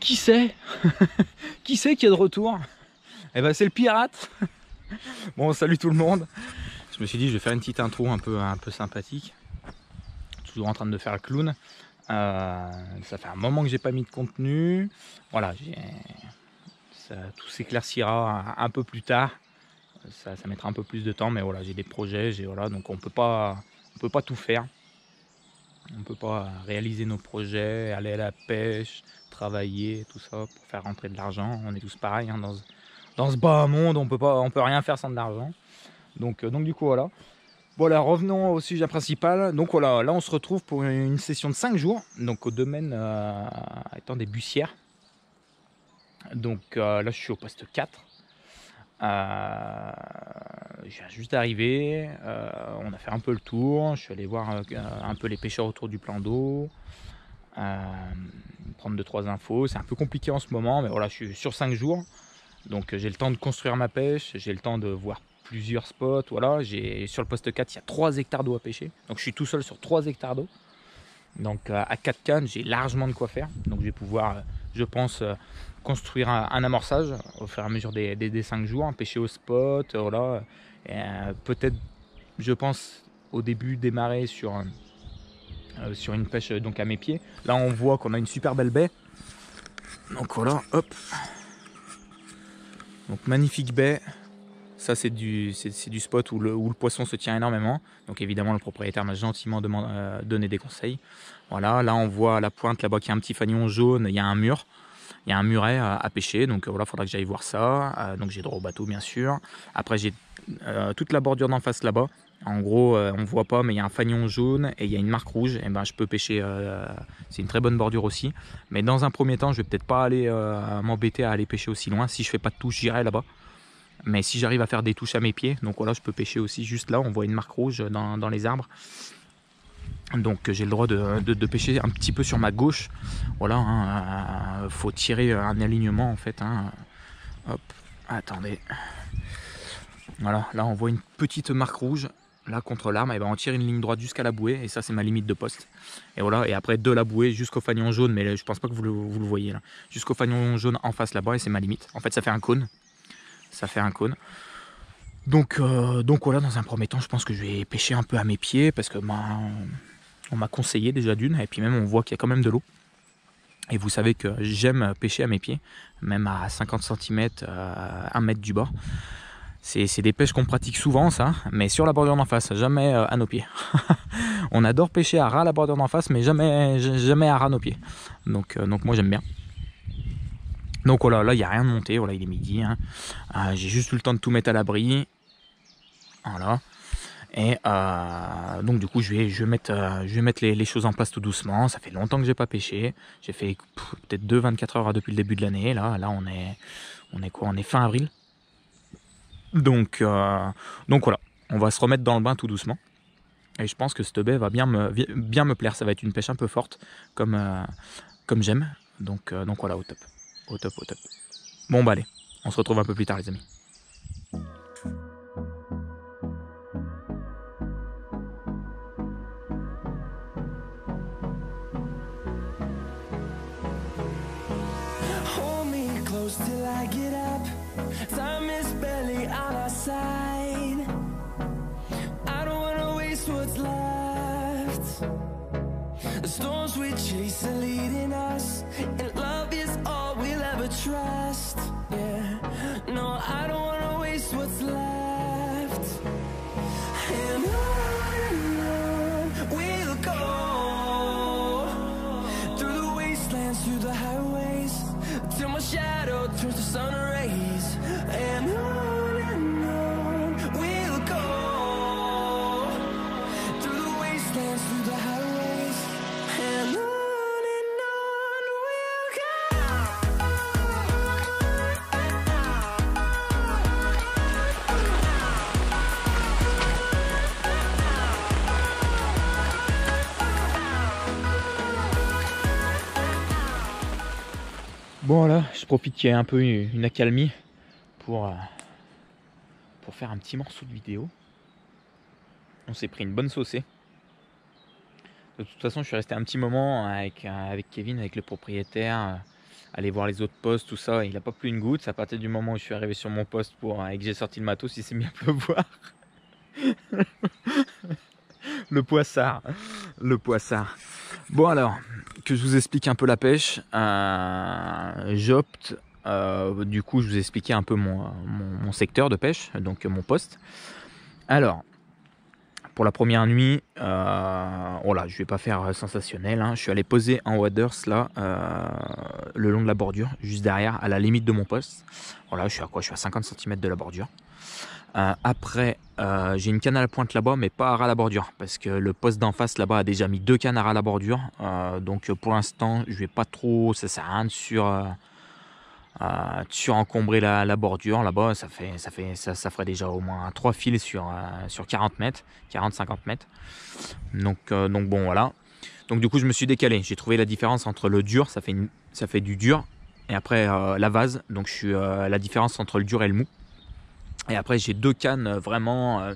qui c'est? Qui c'est qui est de retour? Eh ben c'est le pirate. Bon, salut tout le monde. Je me suis dit je vais faire une petite intro un peu sympathique. Toujours en train de faire le clown. Ça fait un moment que j'ai pas mis de contenu. Voilà, tout s'éclaircira un peu plus tard. Ça mettra un peu plus de temps, mais voilà, j'ai des projets, voilà, donc on peut pas tout faire. On peut pas réaliser nos projets, aller à la pêche, travailler, tout ça pour faire rentrer de l'argent. On est tous pareils hein, dans ce bas monde, on peut rien faire sans de l'argent. Donc du coup voilà. Voilà, revenons au sujet principal. Donc voilà, là on se retrouve pour une session de 5 jours, donc au domaine étant des Bussières. Donc là je suis au poste 4. Je viens juste d'arriver, on a fait un peu le tour, je suis allé voir un peu les pêcheurs autour du plan d'eau, prendre 2-3 infos. C'est un peu compliqué en ce moment, mais voilà, je suis sur 5 jours, donc j'ai le temps de construire ma pêche, j'ai le temps de voir plusieurs spots. Voilà, sur le poste 4, il y a 3 hectares d'eau à pêcher, donc je suis tout seul sur 3 hectares d'eau. Donc à 4 cannes, j'ai largement de quoi faire, donc je vais pouvoir, je pense, construire un amorçage au fur et à mesure des 5 jours, pêcher au spot, voilà. Peut-être, je pense, au début démarrer sur une pêche donc à mes pieds. Là on voit qu'on a une super belle baie, donc voilà, hop, donc magnifique baie. Ça c'est du spot où le poisson se tient énormément, donc évidemment le propriétaire m'a gentiment donné des conseils. Voilà, là on voit à la pointe là-bas qu'il y a un petit fanion jaune, il y a un mur. Il y a un muret à pêcher, donc voilà, il faudra que j'aille voir ça. Donc j'ai droit au bateau bien sûr. Après j'ai toute la bordure d'en face là-bas. En gros, on ne voit pas, mais il y a un fanion jaune et il y a une marque rouge. Et ben je peux pêcher, c'est une très bonne bordure aussi. Mais dans un premier temps, je vais peut-être pas aller m'embêter à aller pêcher aussi loin. Si je fais pas de touche, j'irai là-bas. Mais si j'arrive à faire des touches à mes pieds, donc voilà, je peux pêcher aussi juste là. On voit une marque rouge dans les arbres. Donc j'ai le droit de pêcher un petit peu sur ma gauche. Voilà, hein, faut tirer un alignement en fait. Hein. Hop, attendez. Voilà, là on voit une petite marque rouge. Là contre l'arbre, et ben on tire une ligne droite jusqu'à la bouée. Et ça c'est ma limite de poste. Et voilà, et après de la bouée jusqu'au fanion jaune. Mais là, je pense pas que vous le voyez là. Jusqu'au fanion jaune en face là-bas, et c'est ma limite. En fait ça fait un cône. Ça fait un cône. Donc voilà, dans un premier temps, je pense que je vais pêcher un peu à mes pieds. Parce que on m'a conseillé déjà d'une, et puis même on voit qu'il y a quand même de l'eau. Et vous savez que j'aime pêcher à mes pieds, même à 50 cm, 1 mètre du bord. C'est des pêches qu'on pratique souvent ça, mais sur la bordure d'en face, jamais à nos pieds. On adore pêcher à ras la bordure d'en face, mais jamais à ras nos pieds. Donc moi j'aime bien. Donc voilà, là il n'y a rien de monté, voilà, il est midi. Hein. J'ai juste eu le temps de tout mettre à l'abri. Voilà. Et donc du coup je vais mettre les choses en place tout doucement. Ça fait longtemps que j'ai pas pêché. J'ai fait peut-être 24 heures depuis le début de l'année. Là on est quoi? On est fin avril. Donc voilà, on va se remettre dans le bain tout doucement. Et je pense que cette baie va bien me plaire. Ça va être une pêche un peu forte comme j'aime. Donc voilà, au top. Au top. Bon bah allez, on se retrouve un peu plus tard les amis. Till I get up, time is barely on our side. I don't wanna waste what's left. The storms we chase are leading us, and love is all we'll ever trust. Yeah, no, I don't wanna waste what's left. And on we'll go, through the wastelands, through the highways, till my shadow turns to sun rays. And on we'll go, through the wastelands, through the highways. And on we'll go. Bon là, je profite qu'il y ait un peu une accalmie pour faire un petit morceau de vidéo. On s'est pris une bonne saucée. De toute façon, je suis resté un petit moment avec Kevin, avec le propriétaire, aller voir les autres postes, tout ça. Il n'a pas plu une goutte. C'est à partir du moment où je suis arrivé sur mon poste et que j'ai sorti le matos, il s'est mis à pleuvoir. Le poissard. Le poissard. Bon alors, que je vous explique un peu la pêche. J'opte, du coup je vous ai expliqué un peu mon secteur de pêche, donc mon poste. Alors, pour la première nuit, voilà, je vais pas faire sensationnel, hein. Je suis allé poser un waders là, le long de la bordure, juste derrière, à la limite de mon poste. Voilà, je suis à quoi? Je suis à 50 cm de la bordure. Après, j'ai une canne à la pointe là-bas, mais pas à ras la bordure, parce que le poste d'en face là-bas a déjà mis 2 cannes à ras la bordure. Donc pour l'instant, je vais pas trop, ça sert à rien de surencombrer la bordure là-bas. Ça ferait déjà au moins 3 fils sur 40 mètres, 40-50 mètres. Donc bon, voilà. Donc du coup, je me suis décalé. J'ai trouvé la différence entre le dur, ça fait du dur, et après la vase. Donc je suis la différence entre le dur et le mou. Et après j'ai 2 cannes vraiment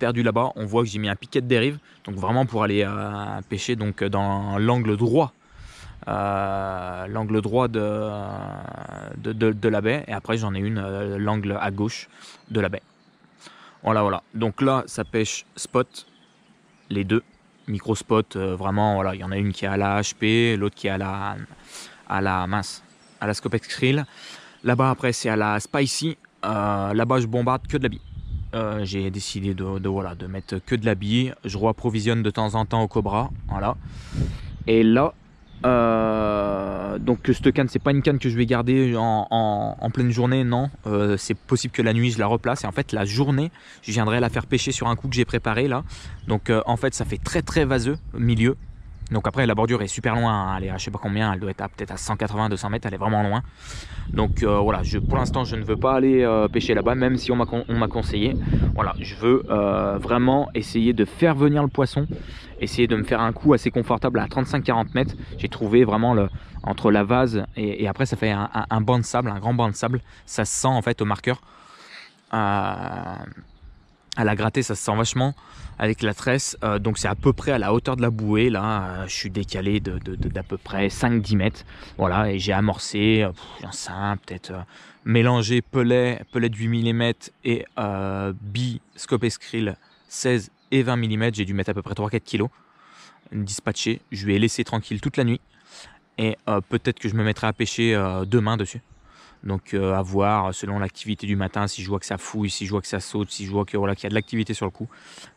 perdues là-bas. On voit que j'ai mis un piquet de dérive, donc vraiment pour aller pêcher donc dans l'angle droit, de la baie. Et après j'en ai une l'angle à gauche de la baie. Voilà. Donc là ça pêche spot, les deux micro spot, vraiment voilà. Il y en a une qui est à la HP, l'autre qui est à la Scopex Krill. Là-bas après c'est à la Spicy. Là-bas je bombarde que de la bille. J'ai décidé de mettre que de la bille. Je reapprovisionne de temps en temps au Cobra, voilà. Et là donc cette canne, c'est pas une canne que je vais garder en pleine journée, non. C'est possible que la nuit je la replace, et en fait la journée je viendrai la faire pêcher sur un coup que j'ai préparé là. Donc en fait ça fait très très vaseux au milieu. Donc après la bordure est super loin, hein. Elle est à je sais pas combien, elle doit être peut-être à 180-200 mètres, elle est vraiment loin. Donc voilà, pour l'instant je ne veux pas aller pêcher là-bas, même si on m'a conseillé. Voilà, je veux vraiment essayer de faire venir le poisson, essayer de me faire un coup assez confortable à 35-40 mètres. J'ai trouvé vraiment entre la vase et après ça fait un banc de sable, un grand banc de sable. Ça se sent en fait au marqueur. À la gratter, ça se sent vachement avec la tresse. Donc c'est à peu près à la hauteur de la bouée. Là, je suis décalé d'à peu près 5-10 mètres. Voilà, et j'ai amorcé, j'en sais peut-être mélangé pelet de 8 mm et bille Scopex Krill 16 et 20 mm. J'ai dû mettre à peu près 3-4 kg. Dispatché. Je vais laisser tranquille toute la nuit. Et peut-être que je me mettrai à pêcher demain dessus. Donc à voir selon l'activité du matin, si je vois que ça fouille, si je vois que ça saute, si je vois que, voilà, qu'il y a de l'activité sur le coup,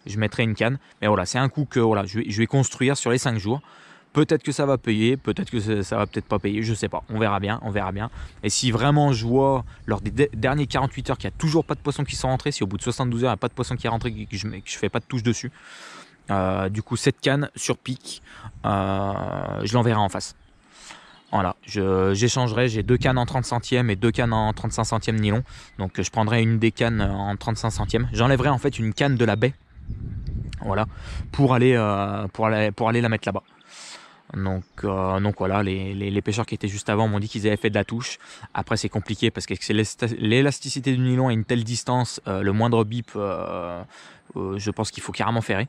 je mettrai une canne. Mais voilà, c'est un coup que voilà, je vais construire sur les 5 jours. Peut-être que ça va payer, peut-être que ça va peut-être pas payer, je sais pas. On verra bien. Et si vraiment je vois lors des derniers 48 heures qu'il n'y a toujours pas de poissons qui sont rentrés, si au bout de 72 heures il n'y a pas de poisson qui est rentré, que je fais pas de touche dessus, du coup cette canne sur pic, je l'enverrai en face. Voilà, j'échangerai, j'ai 2 cannes en 30 centièmes et 2 cannes en 35 centièmes nylon. Donc je prendrai une des cannes en 35 centièmes. J'enlèverai en fait une canne de la baie. Voilà, pour aller la mettre là-bas. Donc voilà, les pêcheurs qui étaient juste avant m'ont dit qu'ils avaient fait de la touche. Après c'est compliqué parce que l'élasticité du nylon à une telle distance, le moindre bip, je pense qu'il faut carrément ferrer.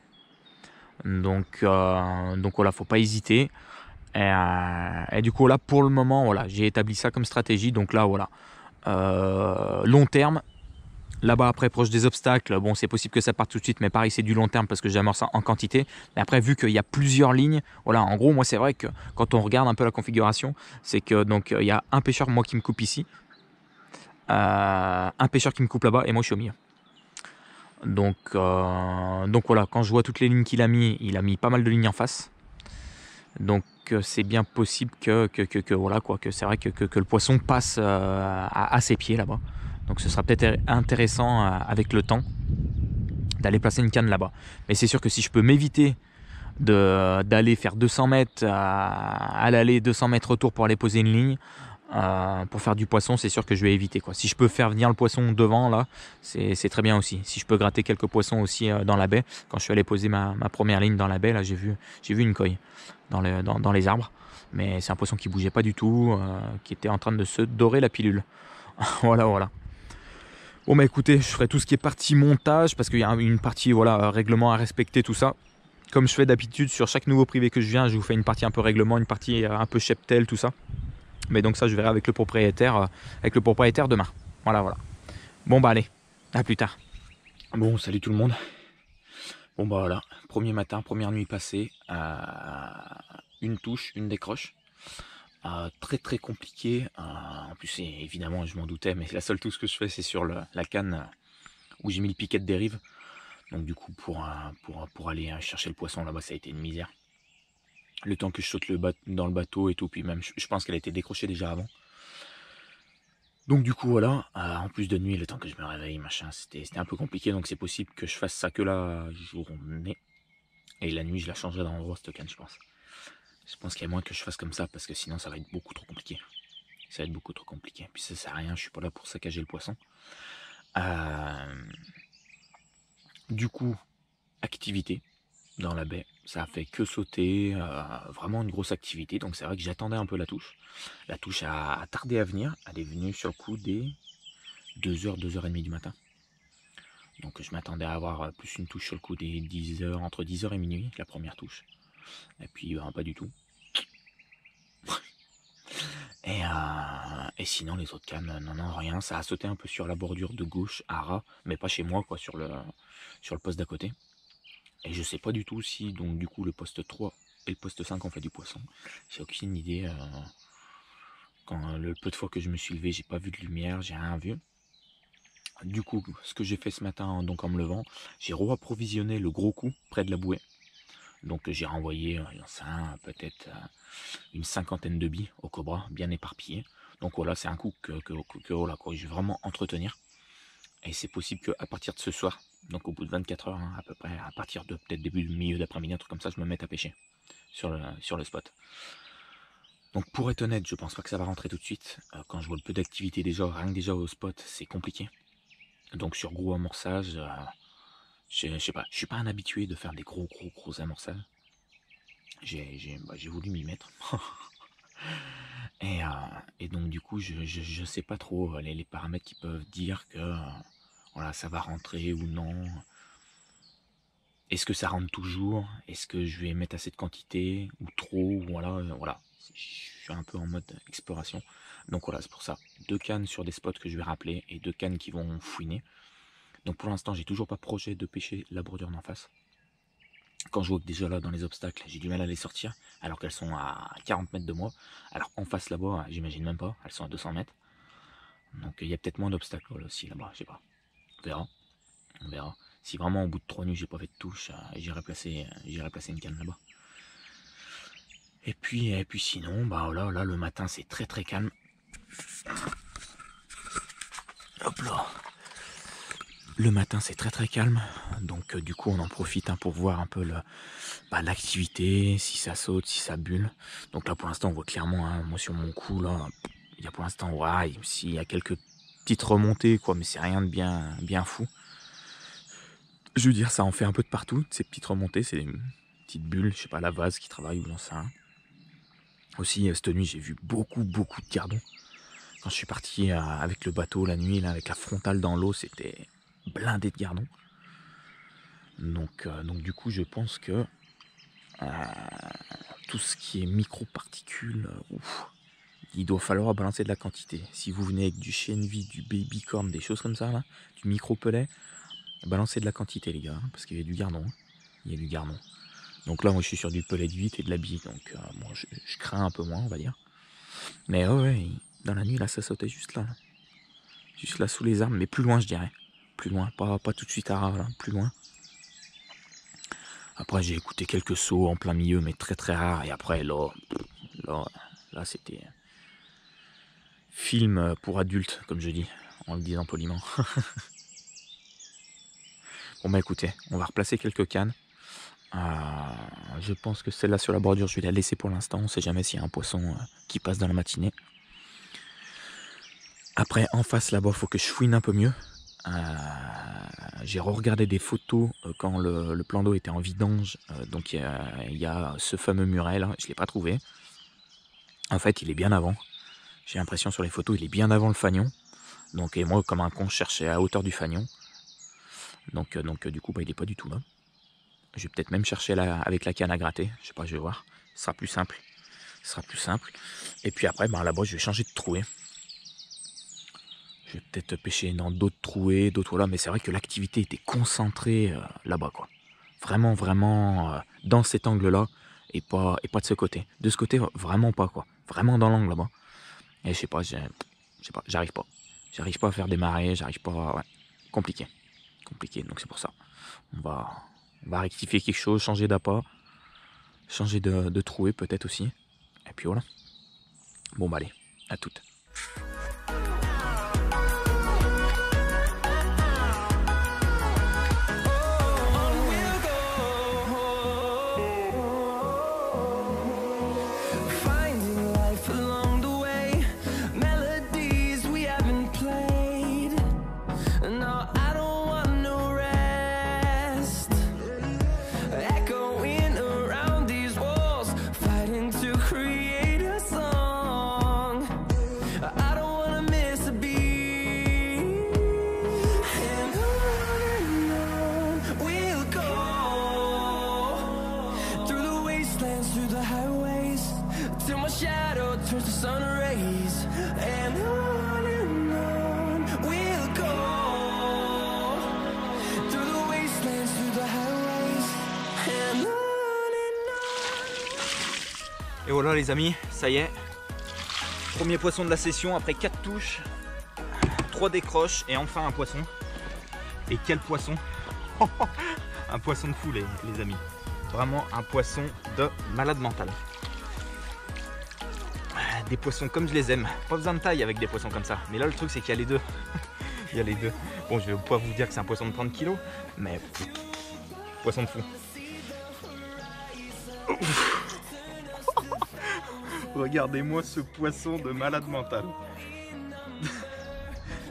Donc voilà, faut pas hésiter. Et du coup là pour le moment voilà, j'ai établi ça comme stratégie. Donc là voilà, long terme, là-bas après proche des obstacles, bon c'est possible que ça parte tout de suite, mais pareil c'est du long terme parce que j'amorce en quantité. Mais après vu qu'il y a plusieurs lignes, voilà, en gros moi c'est vrai que quand on regarde un peu la configuration, c'est que donc il y a un pêcheur moi qui me coupe ici, un pêcheur qui me coupe là-bas et moi je suis au milieu. Donc voilà, quand je vois toutes les lignes qu'il a mis, il a mis pas mal de lignes en face. Donc c'est bien possible que voilà quoi, que c'est vrai que le poisson passe à ses pieds là-bas. Donc ce sera peut-être intéressant avec le temps d'aller placer une canne là-bas. Mais c'est sûr que si je peux m'éviter d'aller faire 200 mètres à l'aller, 200 mètres retour pour aller poser une ligne, pour faire du poisson, c'est sûr que je vais éviter quoi. Si je peux faire venir le poisson devant là, c'est très bien aussi. Si je peux gratter quelques poissons aussi dans la baie. Quand je suis allé poser ma première ligne dans la baie, là j'ai vu une coille dans les arbres, mais c'est un poisson qui bougeait pas du tout, qui était en train de se dorer la pilule. voilà. Bon bah écoutez, je ferai tout ce qui est partie montage parce qu'il y a une partie voilà règlement à respecter, tout ça. Comme je fais d'habitude sur chaque nouveau privé que je viens, je vous fais une partie un peu règlement, une partie un peu cheptel, tout ça. Mais donc ça, je verrai avec le propriétaire demain. Voilà, voilà. Bon, bah allez, à plus tard. Bon, salut tout le monde. Bon, bah voilà, premier matin, première nuit passée. Une touche, une décroche. Très très compliqué. En plus, évidemment, je m'en doutais, mais la seule touche que je fais, c'est sur la canne où j'ai mis le piquet de dérive. Donc du coup, pour aller chercher le poisson là-bas, ça a été une misère. Le temps que je saute dans le bateau et tout, puis même, je pense qu'elle a été décrochée déjà avant. Donc du coup, voilà, en plus de nuit, le temps que je me réveille, machin, c'était un peu compliqué. Donc c'est possible que je fasse ça que la journée. Et la nuit, je la changerai d'endroit, cette canne, je pense. Je pense qu'il y a moins que je fasse comme ça, parce que sinon, ça va être beaucoup trop compliqué. Ça va être beaucoup trop compliqué. Puis ça sert à rien, je suis pas là pour saccager le poisson. Du coup, activité dans la baie, ça a fait que sauter, vraiment une grosse activité. Donc c'est vrai que j'attendais un peu la touche. La touche a tardé à venir, elle est venue sur le coup des 2h, 2h30 du matin. Donc je m'attendais à avoir plus une touche sur le coup des 10h, entre 10h et minuit, la première touche. Et puis pas du tout. Et sinon les autres cannes, non, rien. Ça a sauté un peu sur la bordure de gauche à ras, mais pas chez moi, quoi, sur le poste d'à côté. Et je sais pas du tout si, donc du coup, le poste 3 et le poste 5 ont fait du poisson. J'ai aucune idée. Quand le peu de fois que je me suis levé, j'ai pas vu de lumière, j'ai rien vu. Du coup, ce que j'ai fait ce matin, donc en me levant, j'ai re-approvisionné le gros coup près de la bouée. Donc j'ai renvoyé, peut-être une 50aine de billes au cobra, bien éparpillées. Donc voilà, c'est un coup que voilà, quoi, je vais vraiment entretenir. Et c'est possible qu'à partir de ce soir, donc au bout de 24 heures, à peu près, à partir de peut-être milieu d'après-midi, un truc comme ça, je me mette à pêcher sur le spot. Donc pour être honnête, je pense pas que ça va rentrer tout de suite. Quand je vois le peu d'activité déjà, rien que déjà au spot, c'est compliqué. Donc sur gros amorçage, je sais pas, je suis pas un habitué de faire des gros amorçages. J'ai voulu m'y mettre. Et donc du coup, je sais pas trop les paramètres qui peuvent dire que voilà, ça va rentrer ou non. Est-ce que ça rentre toujours? Est-ce que je vais mettre assez de quantité ou trop? Voilà. Je suis un peu en mode exploration. Donc voilà, c'est pour ça. 2 cannes sur des spots que je vais rappeler et 2 cannes qui vont fouiner. Donc pour l'instant, j'ai toujours pas projet de pêcher la bordure d'en face. Quand je vois que déjà là, dans les obstacles, j'ai du mal à les sortir, alors qu'elles sont à 40 mètres de moi. Alors en face là-bas, j'imagine même pas, elles sont à 200 mètres. Donc il y a peut-être moins d'obstacles aussi là-bas, je sais pas. On verra. Si vraiment au bout de 3 nuits, j'ai pas fait de touche, j'irai placer une canne là-bas. Et puis sinon, bah là le matin c'est très très calme. Hop là. Le matin c'est très très calme, donc du coup on en profite pour voir un peu l'activité, si ça saute, si ça bulle. Donc là pour l'instant on voit clairement, moi sur mon coup là, il y a pour l'instant, s'il y a quelques petites remontées quoi, mais c'est rien de bien fou. Je veux dire, ça en fait un peu de partout, ces petites remontées, c'est des petites bulles, je sais pas, la vase qui travaille ou j'en sais rien. Aussi cette nuit j'ai vu beaucoup de gardons. Quand je suis parti avec le bateau la nuit, là, avec la frontale dans l'eau, c'était blindé de gardons. Donc du coup je pense que tout ce qui est micro-particules, il doit falloir balancer de la quantité. Si vous venez avec du chien-vie, du baby-corn, des choses comme ça, là, du micro-pelet, balancez de la quantité les gars, parce qu'il y a du gardon. Il y a du gardon. Donc là moi je suis sur du pelet de 8 et de la bille, donc bon, je crains un peu moins on va dire. Mais ouais, dans la nuit là ça sautait juste là. Juste là sous les arbres, mais plus loin je dirais. Plus loin, pas tout de suite à ras, là, plus loin. Après j'ai écouté quelques sauts en plein milieu, mais très très rares. Et après là c'était film pour adultes, comme je dis, en le disant poliment. Bon bah écoutez, on va replacer quelques cannes. Je pense que celle-là sur la bordure, je vais la laisser pour l'instant. On sait jamais s'il y a un poisson qui passe dans la matinée. Après, en face là-bas, il faut que je fouine un peu mieux. J'ai regardé des photos quand le plan d'eau était en vidange. Donc il y a ce fameux muret là, je ne l'ai pas trouvé. En fait, il est bien avant. J'ai l'impression sur les photos, il est bien avant le fanion. Donc, et moi, comme un con, je cherchais à hauteur du fanion. Donc du coup, il n'est pas du tout là. Je vais peut-être même chercher avec la canne à gratter. Je sais pas, je vais voir. Ce sera plus simple. Ce sera plus simple. Et puis après, ben, là-bas, je vais changer de trouée. Je vais peut-être pêcher dans d'autres trouées, d'autres là, mais c'est vrai que l'activité était concentrée là-bas, quoi. Vraiment, vraiment dans cet angle-là et pas de ce côté. De ce côté, vraiment pas, quoi. Vraiment dans l'angle là-bas. Et je sais pas, j'arrive pas. J'arrive pas à faire des marées, j'arrive pas à... Ouais, compliqué. Compliqué, donc c'est pour ça. On va rectifier quelque chose, changer d'appât, changer de trouée peut-être aussi. Et puis voilà. Bon bah allez, à toutes. Turns to sun rays, and on we'll go through the wastelands, through the highways, and on. Et voilà les amis, ça y est, premier poisson de la session après 4 touches, 3 décroches et enfin un poisson. Et quel poisson! Un poisson de fou les amis, vraiment un poisson de malade mental. Des poissons comme je les aime, pas besoin de taille avec des poissons comme ça, mais là le truc c'est qu'il y a les deux. Il y a les deux. Bon, je vais pas vous dire que c'est un poisson de 30 kg, mais poisson de fou. Regardez-moi ce poisson de malade mental.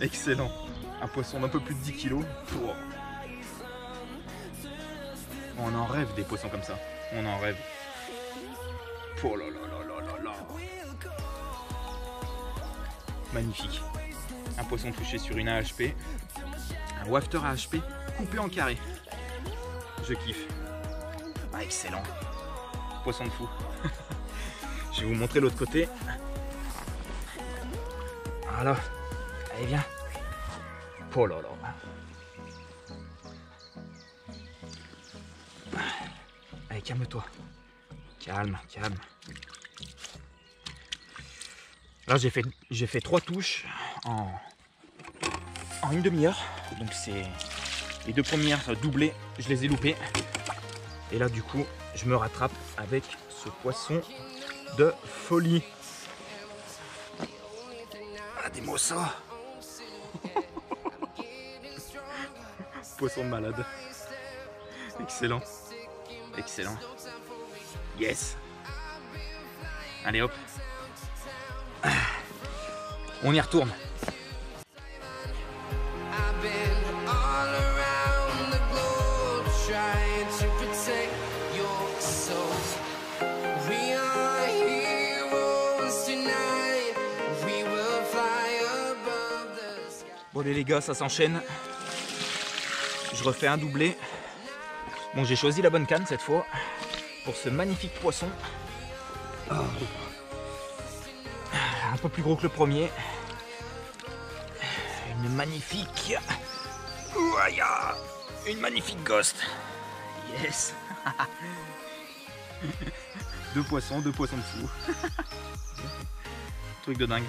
Excellent. Un poisson d'un peu plus de 10 kg. On en rêve des poissons comme ça. On en rêve. Oh là là là là là là. Magnifique. Un poisson touché sur une AHP. Un wafter AHP coupé en carré. Je kiffe. Ah, excellent. Poisson de fou. Je vais vous montrer l'autre côté. Voilà. Allez, viens. Oh là là. Allez, calme-toi. Calme, calme. Là, j'ai fait 3 touches en une demi-heure. Donc, c'est les 2 premières doublées, je les ai loupées. Et là, du coup, je me rattrape avec ce poisson de folie. Ah, des mossas. Poisson de malade. Excellent. Excellent. Yes. Allez, hop. On y retourne. Bon les gars, ça s'enchaîne. Je refais un doublé. Bon, j'ai choisi la bonne canne cette fois pour ce magnifique poisson. Oh. Un peu plus gros que le premier. Une magnifique... Une magnifique ghost. Yes. 2 poissons de fou. Truc de dingue.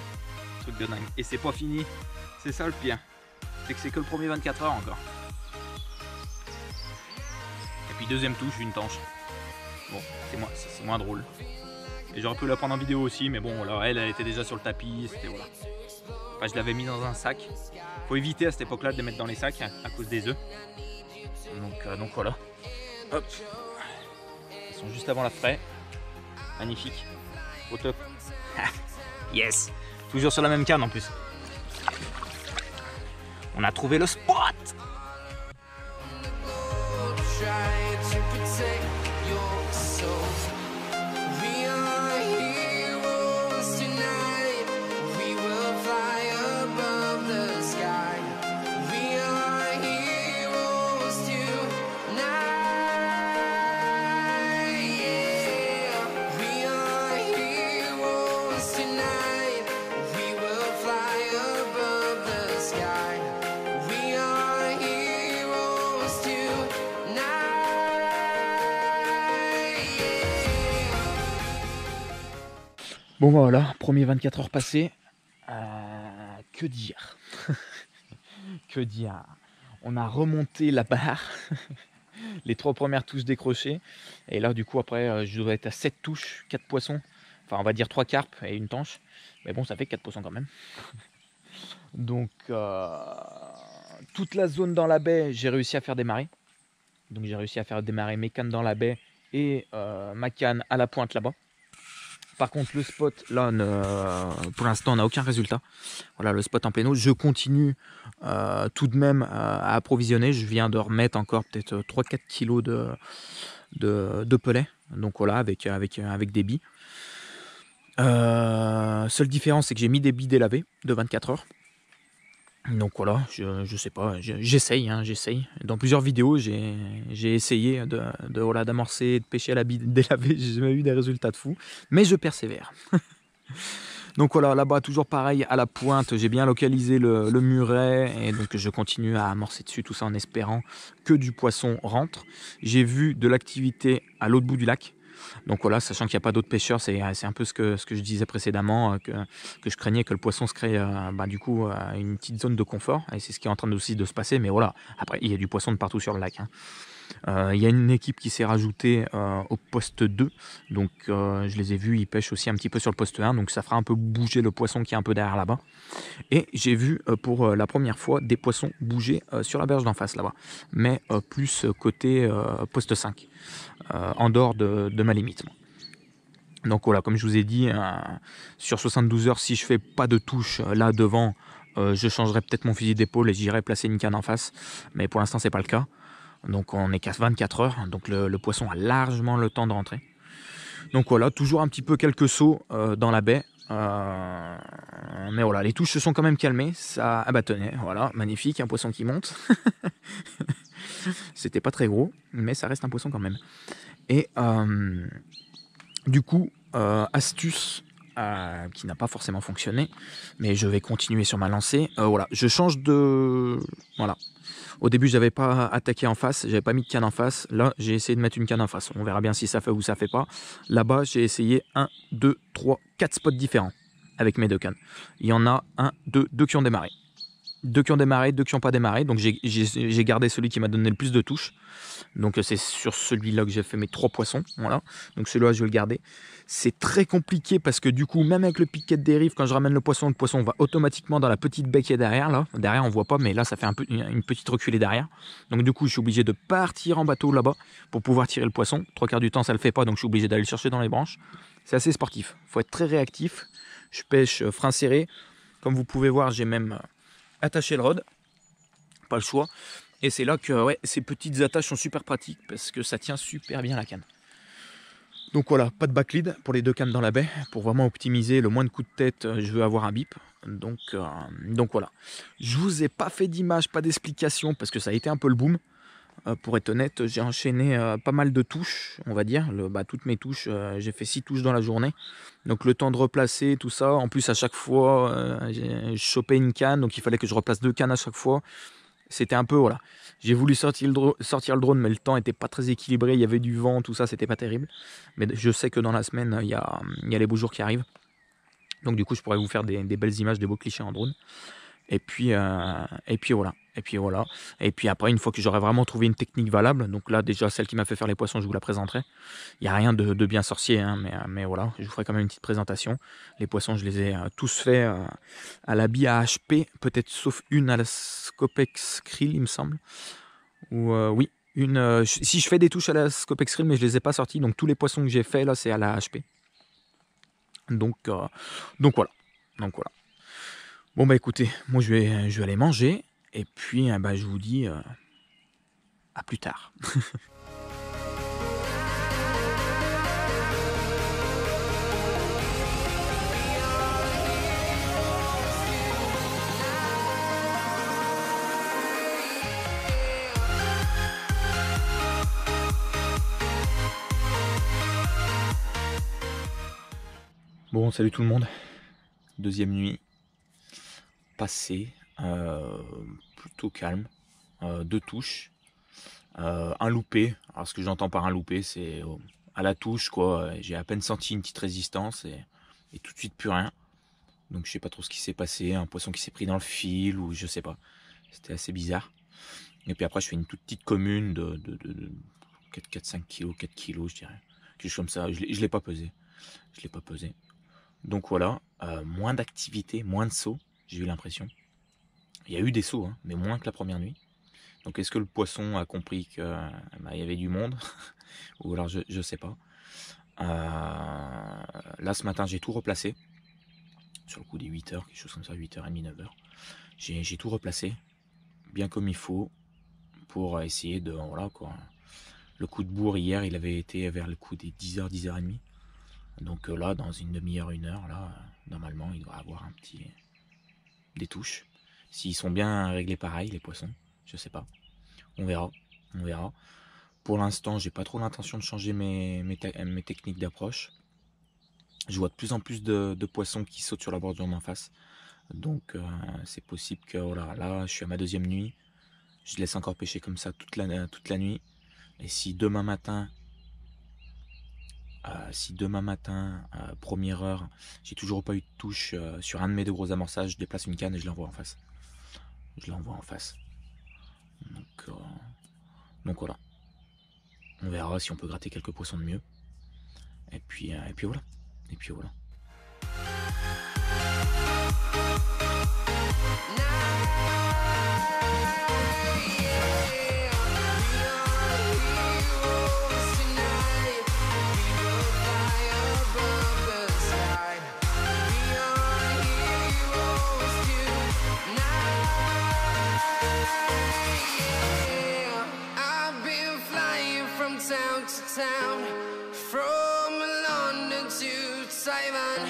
Truc de dingue. Et c'est pas fini. C'est ça le pire. C'est que c'est que le premier 24 heures encore. Et puis deuxième touche, une tanche. Bon, c'est moins drôle. Et j'aurais pu la prendre en vidéo aussi, mais bon, voilà, elle était déjà sur le tapis, c'était voilà. Enfin, je l'avais mis dans un sac. Faut éviter à cette époque-là de les mettre dans les sacs à cause des œufs. Donc voilà. Hop. Ils sont juste avant la fraie. Magnifique. Au top. Yes. Toujours sur la même canne en plus. On a trouvé le spot. Bon bah voilà, premier 24 heures passé. Que dire? Que dire? On a remonté la barre. Les 3 premières touches décrochées. Et là du coup après je dois être à 7 touches, 4 poissons. Enfin on va dire 3 carpes et une tanche. Mais bon ça fait 4 poissons quand même. Donc toute la zone dans la baie j'ai réussi à faire démarrer. Donc j'ai réussi à faire démarrer mes cannes dans la baie et ma canne à la pointe là-bas. Par contre le spot là pour l'instant on n'a aucun résultat. Voilà le spot en péno. Je continue tout de même à approvisionner. Je viens de remettre encore peut-être 3-4 kilos de pelets. Donc voilà avec des billes. Seule différence c'est que j'ai mis des billes délavées de 24 heures. Donc voilà, je sais pas, j'essaye. Dans plusieurs vidéos, j'ai essayé d'amorcer, de pêcher à la bille délavée, j'ai jamais eu des résultats de fou, mais je persévère. Donc voilà, là-bas, toujours pareil, à la pointe, j'ai bien localisé le muret, et donc je continue à amorcer dessus, tout ça en espérant que du poisson rentre. J'ai vu de l'activité à l'autre bout du lac. Donc voilà, sachant qu'il n'y a pas d'autres pêcheurs, c'est un peu ce que je disais précédemment, que je craignais que le poisson se crée du coup une petite zone de confort, et c'est ce qui est en train aussi de se passer, mais voilà, après il y a du poisson de partout sur le lac. Il y a une équipe qui s'est rajoutée au poste 2, donc je les ai vus, ils pêchent aussi un petit peu sur le poste 1, donc ça fera un peu bouger le poisson qui est un peu derrière là-bas. Et j'ai vu pour la première fois des poissons bouger sur la berge d'en face là-bas, mais plus côté poste 5, en dehors de ma limite. Donc voilà, comme je vous ai dit, sur 72 heures, si je fais pas de touche là devant, je changerai peut-être mon fusil d'épaule et j'irai placer une canne en face, mais pour l'instant c'est pas le cas. Donc on est qu'à 24 heures, donc le poisson a largement le temps de rentrer. Donc voilà, toujours un petit peu quelques sauts dans la baie. Mais voilà, les touches se sont quand même calmées. Ça tenez, voilà, magnifique, un poisson qui monte. C'était pas très gros, mais ça reste un poisson quand même. Et du coup, astuce qui n'a pas forcément fonctionné, mais je vais continuer sur ma lancée. Voilà, je change de... Voilà. Au début, je n'avais pas attaqué en face, j'avais pas mis de canne en face. Là, j'ai essayé de mettre une canne en face. On verra bien si ça fait ou ça fait pas. Là-bas, j'ai essayé 1, 2, 3, 4 spots différents avec mes 2 cannes. Il y en a 1, 2 qui ont démarré. 2 qui ont démarré, 2 qui n'ont pas démarré. Donc j'ai gardé celui qui m'a donné le plus de touches. Donc c'est sur celui-là que j'ai fait mes 3 poissons. Voilà. Donc celui-là, je vais le garder. C'est très compliqué parce que du coup, même avec le piquet de dérive, quand je ramène le poisson va automatiquement dans la petite baie qui est derrière. Là. Derrière, on voit pas, mais là, ça fait une petite reculée derrière. Donc du coup, je suis obligé de partir en bateau là-bas pour pouvoir tirer le poisson. 3 quarts du temps, ça le fait pas, donc je suis obligé d'aller le chercher dans les branches. C'est assez sportif. Il faut être très réactif. Je pêche frein serré. Comme vous pouvez voir, j'ai même attaché le rod. Pas le choix. Et c'est là que ces petites attaches sont super pratiques parce que ça tient super bien la canne. Donc voilà, pas de backlead pour les 2 cannes dans la baie. Pour vraiment optimiser le moins de coups de tête, je veux avoir un bip. Donc voilà. Je vous ai pas fait d'image, pas d'explication parce que ça a été un peu le boom. Pour être honnête, j'ai enchaîné pas mal de touches, on va dire. Toutes mes touches, j'ai fait 6 touches dans la journée. Donc le temps de replacer, tout ça. En plus, à chaque fois, j'ai chopé une canne. Donc il fallait que je replace 2 cannes à chaque fois. C'était un peu, voilà. J'ai voulu sortir le drone, mais le temps n'était pas très équilibré. Il y avait du vent, tout ça, c'était pas terrible. Mais je sais que dans la semaine, il y a les beaux jours qui arrivent. Donc du coup, je pourrais vous faire des belles images, des beaux clichés en drone. Et puis voilà. Et puis après, une fois que j'aurai vraiment trouvé une technique valable, donc là déjà celle qui m'a fait faire les poissons, je vous la présenterai. Il n'y a rien de bien sorcier, hein, mais voilà, je vous ferai quand même une petite présentation. Les poissons, je les ai tous faits à la bille à HP, peut-être sauf une à la Scopex Krill, il me semble. Ou oui, si je fais des touches à la Scopex Krill, mais je les ai pas sortis, donc tous les poissons que j'ai fait là, c'est à la HP. Donc voilà. Bon bah écoutez, moi je vais aller manger et puis je vous dis à plus tard. Bon, salut tout le monde. Deuxième nuit passée, plutôt calme. 2 touches, un loupé. Alors ce que j'entends par un loupé, c'est à la touche quoi. J'ai à peine senti une petite résistance et et tout de suite plus rien. Donc je sais pas trop ce qui s'est passé, un poisson qui s'est pris dans le fil ou je sais pas. C'était assez bizarre. Et puis après je fais une toute petite commune de 4-5 kilos, 4 kilos je dirais. Quelque chose comme ça, je l'ai pas pesé. Je l'ai pas pesé. Donc voilà, moins d'activité, moins de sauts, j'ai eu l'impression. Il y a eu des sauts, hein, mais moins que la première nuit. Donc est-ce que le poisson a compris qu'il y avait du monde? Ou alors je sais pas. Là ce matin j'ai tout replacé. Sur le coup des 8h, quelque chose comme ça, 8h30, 9h. J'ai tout replacé, bien comme il faut, pour essayer de... Voilà quoi. Le coup de bourre hier, il avait été vers le coup des 10h, 10h30. Donc là, dans une demi-heure, 1 heure, là, normalement, il doit avoir des touches. S'ils sont bien réglés pareil, les poissons, je sais pas. On verra. Pour l'instant, j'ai pas trop l'intention de changer mes techniques d'approche. Je vois de plus en plus de poissons qui sautent sur la bordure d'en face. Donc c'est possible que voilà, là je suis à ma 2e nuit. Je laisse encore pêcher comme ça toute la nuit. Et si demain matin, première heure, j'ai toujours pas eu de touche sur un de mes 2 gros amorçages, je déplace une canne et je l'envoie en face. Donc voilà. On verra si on peut gratter quelques poissons de mieux. Et puis voilà. I've been flying from town to town, from London to Taiwan.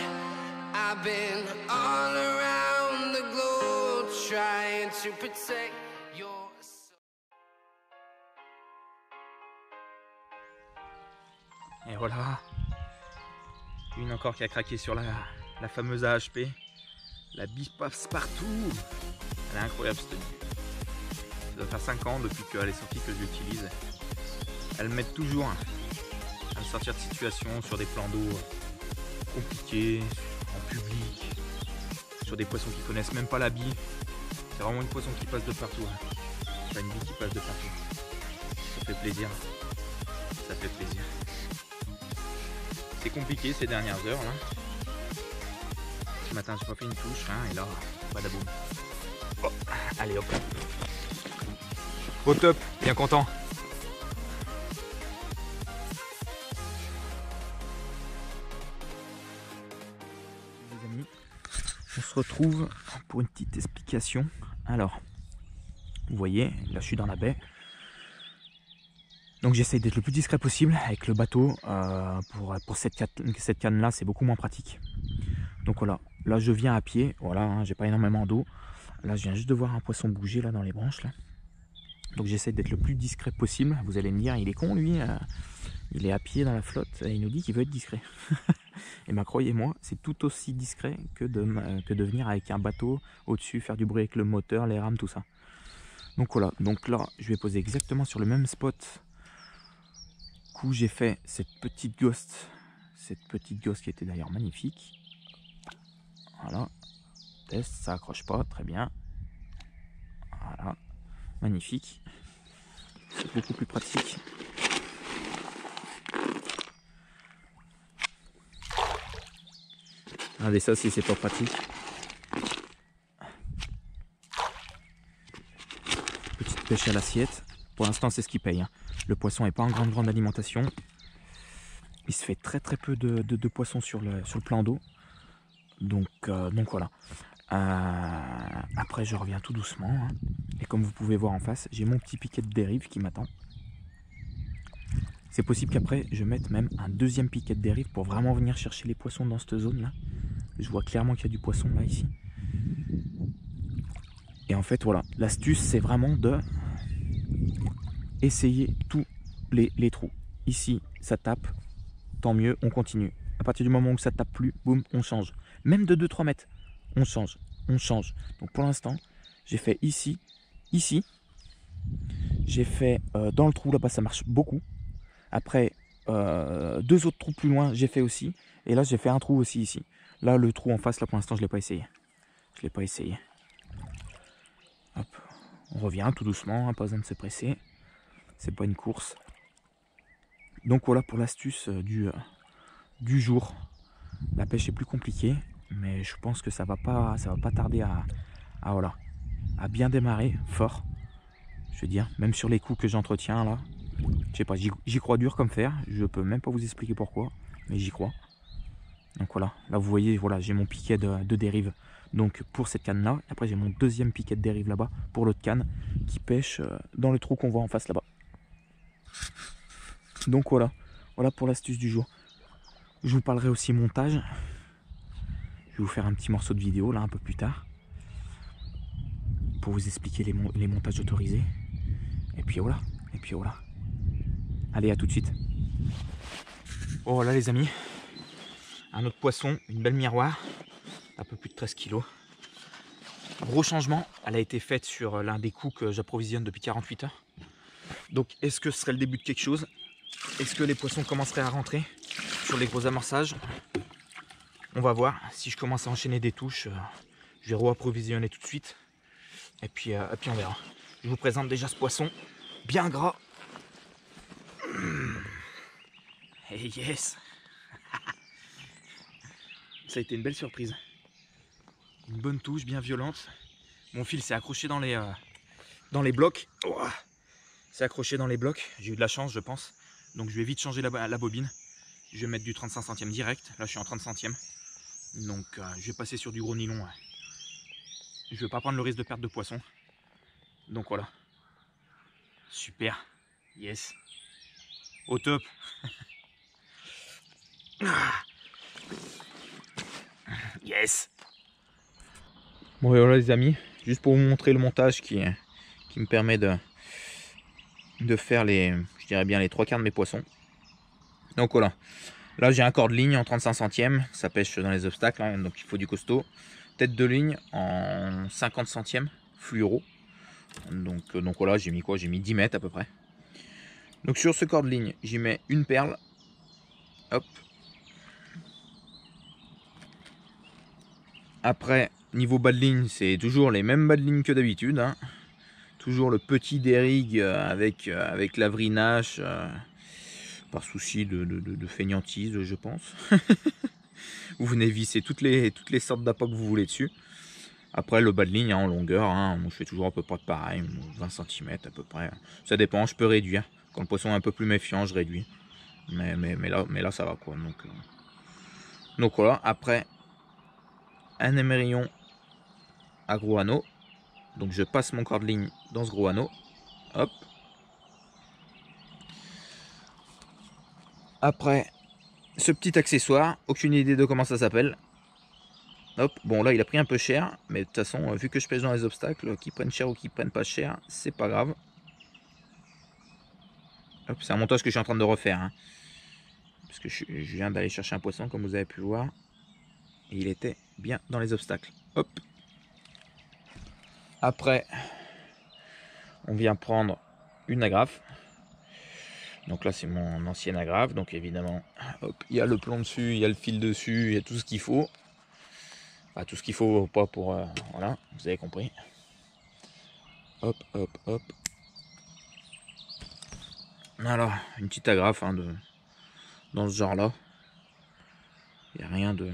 I've been all around the globe trying to protect your soul. Et voilà. Une encore qui a craqué sur la fameuse AHP. La bise passe partout. Elle est incroyable cette bise. Ça doit faire 5 ans depuis qu'elle est sortie que je l'utilise. Elle m'aide toujours à me sortir de situations sur des plans d'eau compliqués, en public, sur des poissons qui connaissent même pas la bille. C'est vraiment une poisson qui passe de partout. C'est pas une bille qui passe de partout. Ça fait plaisir. C'est compliqué ces dernières heures là. Ce matin j'ai pas fait une touche hein, et là, badaboum. Oh, allez hop. Au top, bien content. Les amis, on se retrouve pour une petite explication. Alors, vous voyez, là je suis dans la baie. Donc j'essaie d'être le plus discret possible avec le bateau. Pour cette canne là, c'est beaucoup moins pratique. Donc voilà, là je viens à pied, voilà, hein, j'ai pas énormément d'eau. Là je viens juste de voir un poisson bouger là dans les branches là. Donc j'essaie d'être le plus discret possible. Vous allez me dire, il est con lui, il est à pied dans la flotte et il nous dit qu'il veut être discret. Et ben croyez-moi, c'est tout aussi discret que de venir avec un bateau au-dessus, faire du bruit avec le moteur, les rames, tout ça. Donc voilà, donc là je vais poser exactement sur le même spot où j'ai fait cette petite ghost qui était d'ailleurs magnifique. Voilà, test, ça accroche pas, très bien. Voilà, magnifique. C'est beaucoup plus pratique. Regardez ça si c'est pas pratique. Petite pêche à l'assiette. Pour l'instant c'est ce qui paye. Hein. Le poisson n'est pas en grande alimentation. Il se fait très peu de poissons sur le plan d'eau. Donc voilà. Après je reviens tout doucement. Hein. Et comme vous pouvez voir en face, j'ai mon petit piquet de dérive qui m'attend. C'est possible qu'après je mette même un 2e piquet de dérive pour vraiment venir chercher les poissons dans cette zone là. Je vois clairement qu'il y a du poisson là ici. Et en fait voilà, l'astuce c'est vraiment de essayer tous les trous. Ici ça tape, tant mieux, on continue. À partir du moment où ça tape plus, boum, on change. Même de 2-3 mètres, on change. Donc pour l'instant, j'ai fait ici. J'ai fait dans le trou là-bas, ça marche beaucoup. Après, 2 autres trous plus loin, j'ai fait aussi. Et là, j'ai fait un trou aussi ici. Là, le trou en face, là pour l'instant, je ne l'ai pas essayé. Je l'ai pas essayé. Hop, on revient tout doucement, hein, pas besoin de se presser. C'est pas une course. Donc voilà pour l'astuce du jour. La pêche est plus compliquée, mais je pense que ça va pas tarder voilà, à bien démarrer fort. Je veux dire, même sur les coups que j'entretiens là, je sais pas, j'y crois dur comme fer. Je peux même pas vous expliquer pourquoi, mais j'y crois. Donc voilà, là vous voyez, voilà, j'ai mon piquet de dérive donc pour cette canne là. Après j'ai mon deuxième piquet de dérive là-bas pour l'autre canne qui pêche dans le trou qu'on voit en face là-bas. Donc voilà pour l'astuce du jour. Je vous parlerai aussi montage. Je vais vous faire un petit morceau de vidéo là un peu plus tard pour vous expliquer les montages autorisés. Et puis voilà. Allez, à tout de suite. Oh voilà les amis. Un autre poisson, une belle miroir. Un peu plus de 13 kg. Gros changement. Elle a été faite sur l'un des coups que j'approvisionne depuis 48 heures. Donc est-ce que ce serait le début de quelque chose? Est-ce que les poissons commenceraient à rentrer sur les gros amorçages? On va voir. Si je commence à enchaîner des touches, je vais re-approvisionner tout de suite. Et puis on verra. Je vous présente déjà ce poisson bien gras. Et yes. Ça a été une belle surprise. Une bonne touche bien violente. Mon fil s'est accroché dans les blocs. Oh, c'est accroché dans les blocs. J'ai eu de la chance, je pense. Donc je vais vite changer la bobine. Je vais mettre du 35 centièmes direct. Là je suis en 30 centièmes. Donc je vais passer sur du gros nylon. Je ne vais pas prendre le risque de perte de poisson. Donc voilà. Super. Yes. Au top. Yes. Bon et voilà les amis. Juste pour vous montrer le montage qui me permet de faire je dirais bien les 3/4 de mes poissons. Donc voilà. Là j'ai un corps de ligne en 35 centièmes. Ça pêche dans les obstacles. Hein, donc il faut du costaud. Tête de ligne en 50 centièmes. Fluoro. Donc voilà, j'ai mis quoi? J'ai mis 10 mètres à peu près. Donc sur ce corps de ligne, j'y mets une perle. Hop. Après, niveau bas de ligne, c'est toujours les mêmes bas de ligne que d'habitude. Hein. Toujours le petit dérigue avec l'avrinage. Par souci de fainéantise, je pense. Vous venez visser toutes les sortes d'appâts que vous voulez dessus. Après le bas de ligne hein, en longueur, hein, moi, je fais toujours à peu près pareil, 20 cm à peu près. Ça dépend, je peux réduire. Quand le poisson est un peu plus méfiant, je réduis. Mais là ça va quoi. Donc voilà, après un émerillon à gros anneau. Donc je passe mon corps de ligne dans ce gros anneau. Hop. Après ce petit accessoire, aucune idée de comment ça s'appelle. Hop, bon là il a pris un peu cher, mais de toute façon vu que je pêche dans les obstacles, qu'ils prennent cher ou qu'ils prennent pas cher, c'est pas grave. Hop, c'est un montage que je suis en train de refaire. Hein. Parce que je viens d'aller chercher un poisson comme vous avez pu voir. Et il était bien dans les obstacles. Hop. Après, on vient prendre une agrafe. Donc là c'est mon ancienne agrafe. Donc évidemment, hop, il y a le plomb dessus, il y a le fil dessus, il y a tout ce qu'il faut. Enfin, tout ce qu'il faut, pas pour... voilà, vous avez compris. Hop, hop, hop. Alors, une petite agrafe hein, dans ce genre-là. Il n'y a rien de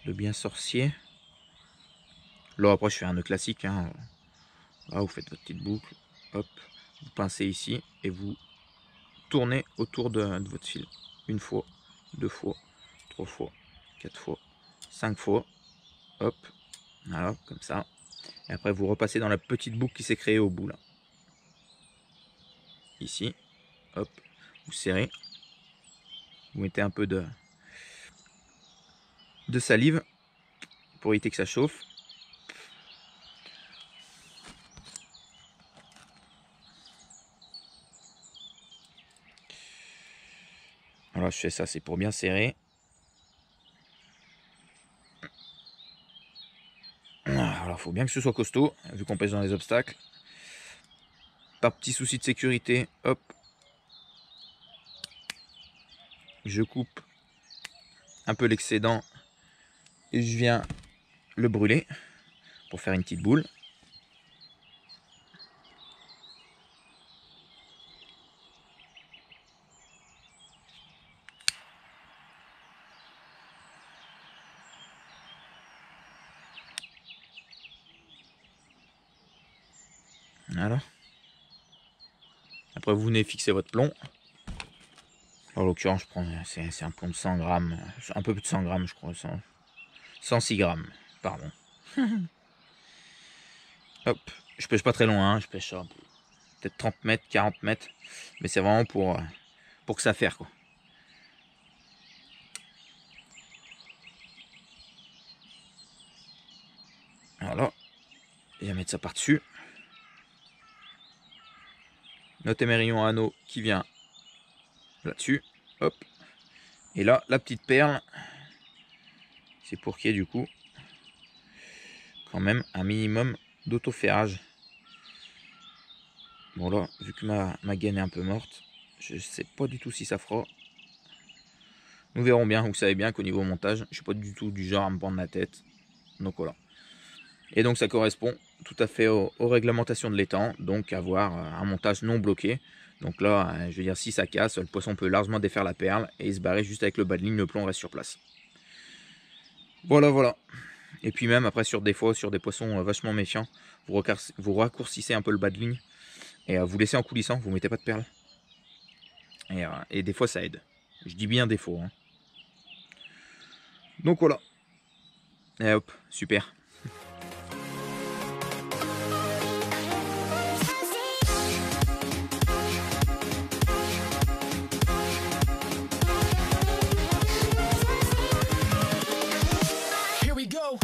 bien sorcier. Là, après, je fais un nœud classique. Hein. Là, vous faites votre petite boucle. Hop, vous pincez ici et vous tournez autour de votre fil. Une fois, 2 fois, 3 fois, 4 fois, 5 fois. Hop, voilà, comme ça. Et après, vous repassez dans la petite boucle qui s'est créée au bout, là. Ici, hop, vous serrez. Vous mettez un peu de salive pour éviter que ça chauffe. Voilà, je fais ça, c'est pour bien serrer. Alors, il faut bien que ce soit costaud, vu qu'on pêche dans les obstacles. Par petit souci de sécurité, hop, je coupe un peu l'excédent Et je viens le brûler pour faire une petite boule. Voilà. Après, vous venez fixer votre plomb. En l'occurrence, je prends c'est un plomb de 100 grammes, un peu plus de 100 grammes, je crois, 106 grammes, pardon. Hop, je pêche pas très loin, hein, je pêche peut-être 30 mètres, 40 mètres, mais c'est vraiment pour que ça fasse, quoi. Voilà, et à mettre ça par-dessus. Notre émerillon à anneau qui vient là-dessus, hop. Et là, la petite perle, c'est pour qu'il y ait du coup quand même un minimum d'autoferrage. Bon là, vu que ma gaine est un peu morte, je sais pas du tout si ça fera. Nous verrons bien, vous savez bien qu'au niveau montage, je suis pas du tout du genre à me prendre la tête. Donc voilà. Et donc ça correspond tout à fait aux réglementations de l'étang, donc avoir un montage non bloqué. Donc là, je veux dire, si ça casse, le poisson peut largement défaire la perle et se barrer juste avec le bas de ligne, le plomb reste sur place. Voilà, voilà. Et puis même après sur des fois, sur des poissons vachement méfiants, vous raccourcissez un peu le bas de ligne et vous laissez en coulissant, vous mettez pas de perles. Et des fois ça aide. Je dis bien des fois. Hein. Donc voilà. Et hop, super. Here we go.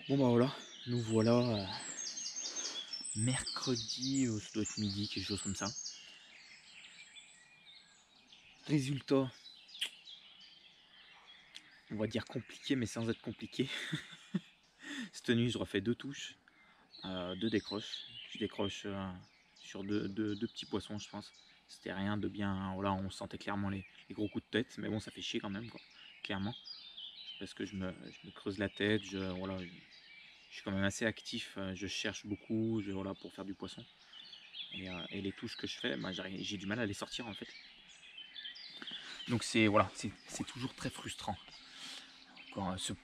Bon bah voilà, nous voilà mercredi, ça doit être midi, quelque chose comme ça. Résultat, on va dire compliqué mais sans être compliqué. Cette nuit je refais 2 touches, 2 décroches. Je décroche sur deux petits poissons je pense. C'était rien de bien, voilà, on sentait clairement les gros coups de tête, mais bon ça fait chier quand même quoi, clairement. Parce que je me creuse la tête, voilà, je suis quand même assez actif, je cherche beaucoup, voilà, pour faire du poisson. Et les touches que je fais, bah, j'ai du mal à les sortir en fait. Donc voilà, c'est toujours très frustrant.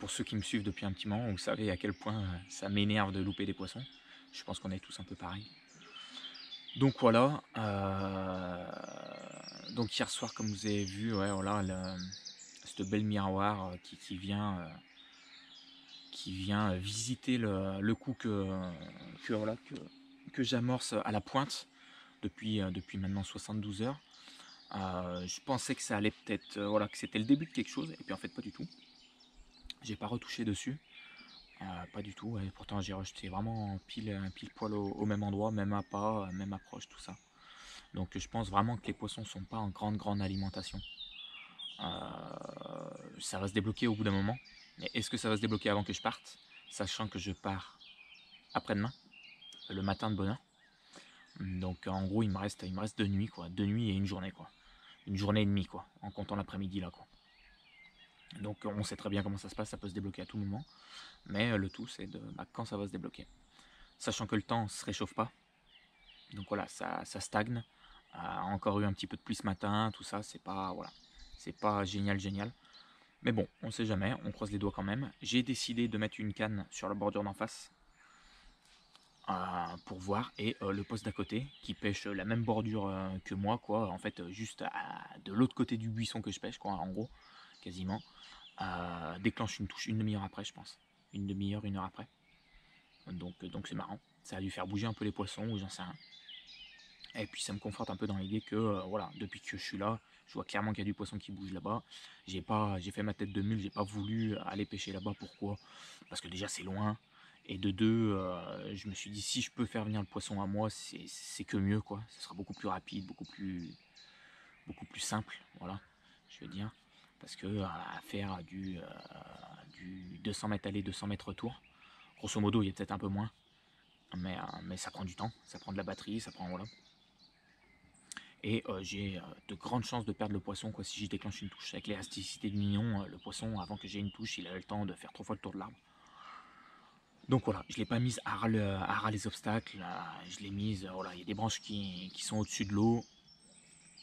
Pour ceux qui me suivent depuis un petit moment, vous savez à quel point ça m'énerve de louper des poissons. Je pense qu'on est tous un peu pareil. Donc voilà. Donc hier soir, comme vous avez vu, ouais, voilà, cette belle miroir qui vient visiter le coup que j'amorce à la pointe depuis maintenant 72 heures. Je pensais que ça allait peut-être, voilà, que c'était le début de quelque chose, et puis en fait pas du tout. J'ai pas retouché dessus, pas du tout. Et pourtant j'ai rejeté vraiment pile poil au même endroit, même appât, même approche, tout ça. Donc je pense vraiment que les poissons sont pas en grande alimentation. Ça va se débloquer au bout d'un moment. Mais est-ce que ça va se débloquer avant que je parte, sachant que je pars après-demain, le matin de bonne heure. Donc en gros il me reste 2 nuits quoi, 2 nuits et une journée quoi, une journée et demie quoi, en comptant l'après-midi là quoi. Donc on sait très bien comment ça se passe, ça peut se débloquer à tout moment, mais le tout c'est quand ça va se débloquer, sachant que le temps se réchauffe pas. Donc voilà, ça stagne. Encore eu un petit peu de pluie ce matin, tout ça, c'est pas, voilà, c'est pas génial. Mais bon, on sait jamais, on croise les doigts quand même. J'ai décidé de mettre une canne sur la bordure d'en face pour voir, et le poste d'à côté qui pêche la même bordure que moi, quoi. En fait, juste de l'autre côté du buisson que je pêche, quoi, en gros, quasiment. Déclenche une touche une demi-heure après, je pense. Une demi-heure, 1 heure après. Donc c'est marrant. Ça a dû faire bouger un peu les poissons, ou j'en sais rien. Et puis ça me conforte un peu dans l'idée que voilà, depuis que je suis là, je vois clairement qu'il y a du poisson qui bouge là-bas. J'ai fait ma tête de mule, j'ai pas voulu aller pêcher là-bas. Pourquoi? Parce que déjà c'est loin. Et de deux, je me suis dit si je peux faire venir le poisson à moi, c'est que mieux quoi. Ce sera beaucoup plus rapide, beaucoup plus simple, voilà, je veux dire. Parce que à faire du 200 mètres aller, 200 mètres retour, grosso modo il y a peut-être un peu moins, mais ça prend du temps, ça prend de la batterie, ça prend voilà. Et j'ai de grandes chances de perdre le poisson quoi, si je déclenche une touche. Avec l'élasticité de Mignon, le poisson, avant que j'ai une touche, il a le temps de faire 3 fois le tour de l'arbre. Donc voilà, je ne l'ai pas mise à ras les obstacles, je l'ai mise, voilà, il y a des branches qui sont au-dessus de l'eau,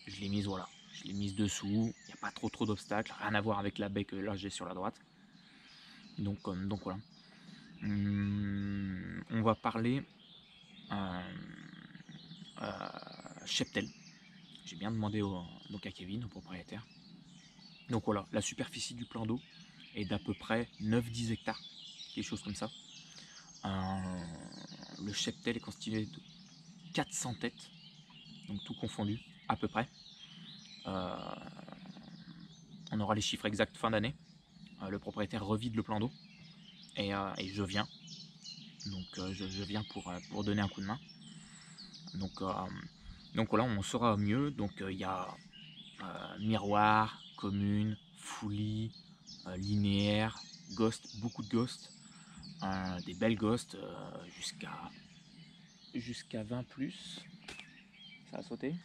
je l'ai mise, voilà, je l'ai mise dessous, il n'y a pas trop d'obstacles, rien à voir avec la baie que là j'ai sur la droite. Donc voilà. On va parler cheptel. J'ai bien demandé donc à Kevin, au propriétaire. Donc voilà, la superficie du plan d'eau est d'à peu près 9-10 hectares, quelque chose comme ça. Le cheptel est constitué de 400 têtes, donc tout confondu, à peu près. On aura les chiffres exacts fin d'année. Le propriétaire revide le plan d'eau et je viens. Donc je viens pour donner un coup de main. Donc voilà, on saura mieux. Donc il y a miroir, commune, foulie, linéaire, ghost, beaucoup de ghosts, des belles ghosts jusqu'à 20 plus. Ça a sauté.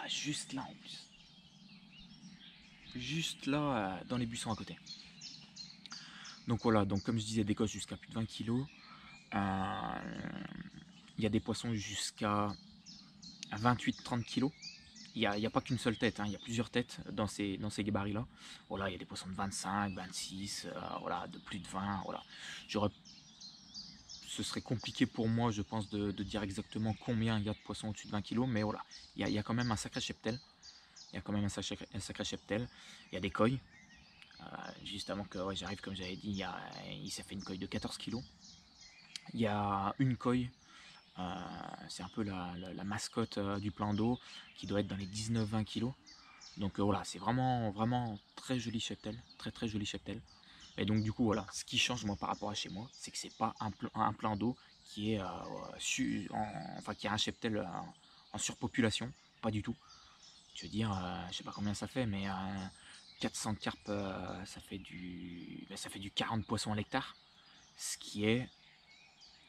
Juste là en plus. Juste là dans les buissons à côté. Donc voilà, donc comme je disais, des ghosts jusqu'à plus de 20 kg. Il y a des poissons jusqu'à 28-30 kg. Il n'y a pas qu'une seule tête, hein, il y a plusieurs têtes dans ces gabarits-là. Voilà, il y a des poissons de 25, 26, voilà, de plus de 20. Voilà. Ce serait compliqué pour moi, je pense, de dire exactement combien il y a de poissons au-dessus de 20 kg, mais voilà, il y a quand même un sacré cheptel. Il y a quand même un sacré cheptel. Il y a des coils. Juste avant que j'arrive, comme j'avais dit, il s'est fait une coille de 14 kg. Il y a une coille. C'est un peu la mascotte du plan d'eau qui doit être dans les 19-20 kg. Donc voilà, c'est vraiment très joli cheptel, très joli cheptel. Et donc du coup voilà, ce qui change moi par rapport à chez moi, c'est que c'est pas un plan d'eau qui est qui a un cheptel en surpopulation, pas du tout. Je veux dire, je sais pas combien ça fait, mais 400 carpes, ça fait du 40 poissons à l'hectare, ce qui est,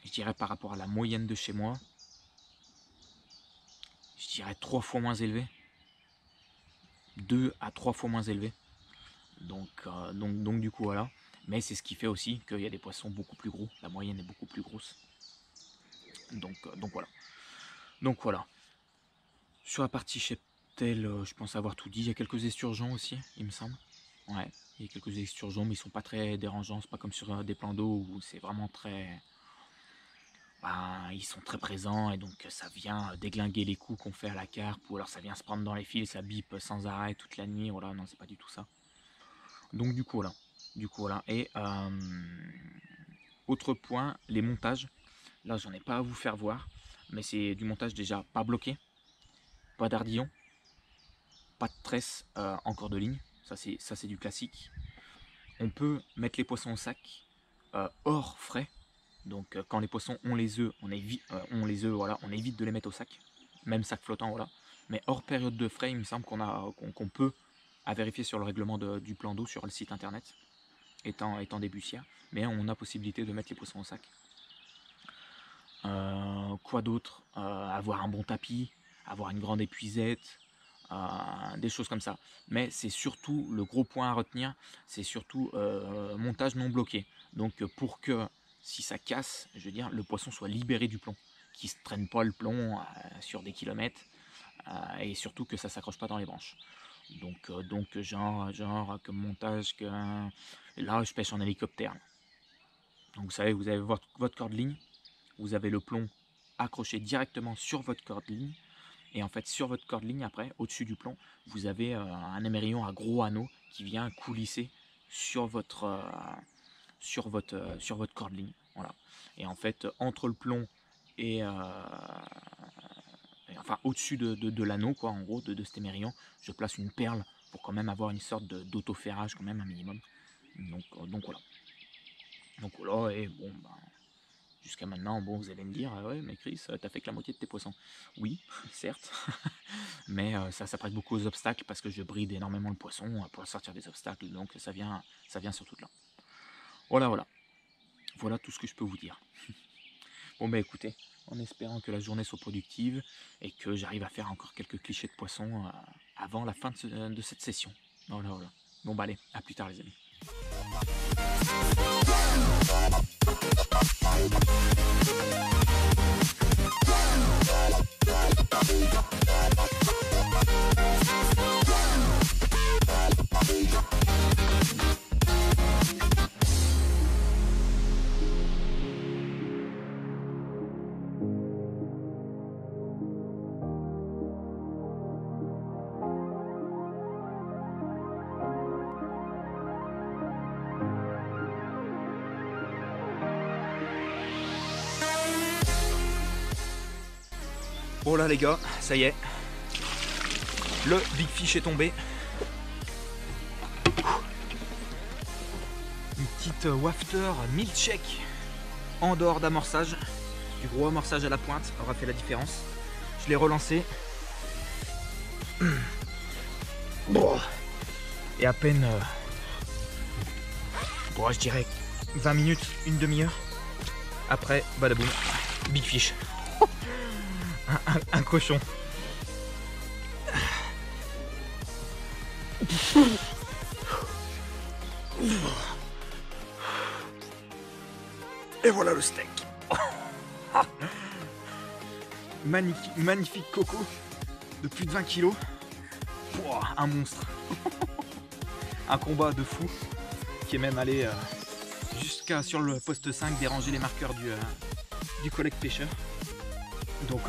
je dirais par rapport à la moyenne de chez moi, je dirais 3 fois moins élevé. 2 à 3 fois moins élevé. Donc du coup voilà. Mais c'est ce qui fait aussi qu'il y a des poissons beaucoup plus gros. La moyenne est beaucoup plus grosse. Donc voilà. Donc voilà. Sur la partie cheptel, je pense avoir tout dit. Il y a quelques esturgeons aussi, il me semble. Ouais, il y a quelques esturgeons, mais ils sont pas très dérangeants. C'est pas comme sur des plans d'eau où c'est vraiment très... ils sont très présents et donc ça vient déglinguer les coups qu'on fait à la carpe, ou alors ça vient se prendre dans les fils, ça bip sans arrêt toute la nuit. Voilà, non, c'est pas du tout ça. Donc du coup voilà. Et autre point, les montages. Là, j'en ai pas à vous faire voir, mais c'est du montage déjà pas bloqué, pas d'ardillon, pas de tresse en corde de ligne. Ça c'est du classique. On peut mettre les poissons au sac hors frais. Donc quand les poissons ont les œufs, on évite de les mettre au sac, même sac flottant, voilà. Mais hors période de frais, il me semble qu'on peut, à vérifier sur le règlement du plan d'eau sur le site internet, étant des bussières, mais on a possibilité de mettre les poissons au sac. Quoi d'autre? Avoir un bon tapis, avoir une grande épuisette, des choses comme ça. Mais c'est surtout, le gros point à retenir, c'est surtout montage non bloqué. Donc pour que, si ça casse, je veux dire, le poisson soit libéré du plomb, qu'il ne traîne pas le plomb sur des kilomètres, et surtout que ça s'accroche pas dans les branches. Donc genre comme montage que là je pêche en hélicoptère. Donc vous savez, vous avez votre corde ligne, vous avez le plomb accroché directement sur votre corde ligne, et en fait sur votre corde ligne après, au-dessus du plomb, vous avez un émerillon à gros anneau qui vient coulisser sur votre cordeligne. Voilà. Et en fait, entre le plomb et enfin au-dessus de l'anneau, quoi, en gros, de cet émerillon, je place une perle pour quand même avoir une sorte d'auto-ferrage, quand même, un minimum. Donc voilà. Donc voilà, et bon, ben, jusqu'à maintenant, bon, vous allez me dire, ouais, mais Chris, t'as fait que la moitié de tes poissons. Oui, certes, mais ça s'apprête beaucoup aux obstacles parce que je bride énormément le poisson pour sortir des obstacles, donc ça vient surtout de là. Voilà. Voilà tout ce que je peux vous dire. Bon, bah écoutez, en espérant que la journée soit productive et que j'arrive à faire encore quelques clichés de poissons avant la fin de cette session. Voilà. Bon, bah allez, à plus tard les amis. Bon là les gars, ça y est, le big fish est tombé. Une petite wafter milkshake en dehors d'amorçage. Du gros amorçage à la pointe aura fait la différence. Je l'ai relancé. Et à peine, bon, je dirais 20 minutes, une demi-heure. Après, badaboum, big fish. Un cochon. Et voilà le steak. Magnifique coco de plus de 20 kilos. Un monstre. Un combat de fou qui est même allé jusqu'à sur le poste 5 déranger les marqueurs du collègue pêcheur. Donc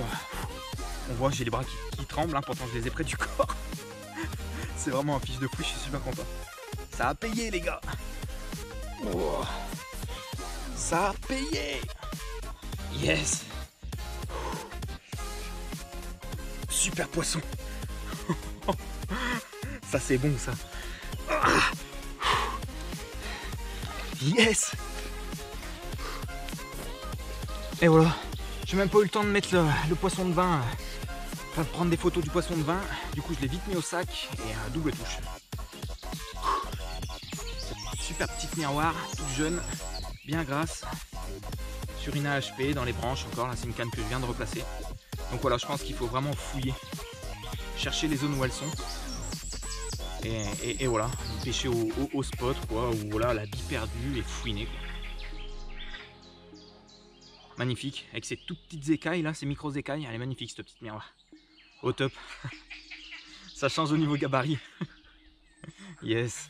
on voit que j'ai les bras qui tremblent, hein, pourtant je les ai près du corps. C'est vraiment un fiche de fou, je suis super content. Ça a payé les gars. Oh. Ça a payé. Yes. Super poisson. Ça c'est bon ça. Yes. Et voilà. J'ai même pas eu le temps de mettre le poisson de vin, enfin de prendre des photos du poisson de vin. Du coup je l'ai vite mis au sac et double touche. Cette super petite miroir, toute jeune, bien grasse, sur une AHP dans les branches encore. Là c'est une canne que je viens de replacer. Donc voilà, je pense qu'il faut vraiment fouiller, chercher les zones où elles sont. Et voilà, pêcher au spot quoi, où voilà, la bille perdue et fouiner quoi. Magnifique, avec ces toutes petites écailles là, ces micros écailles, elle est magnifique cette petite miroir. Au top. Ça change au niveau gabarit. Yes.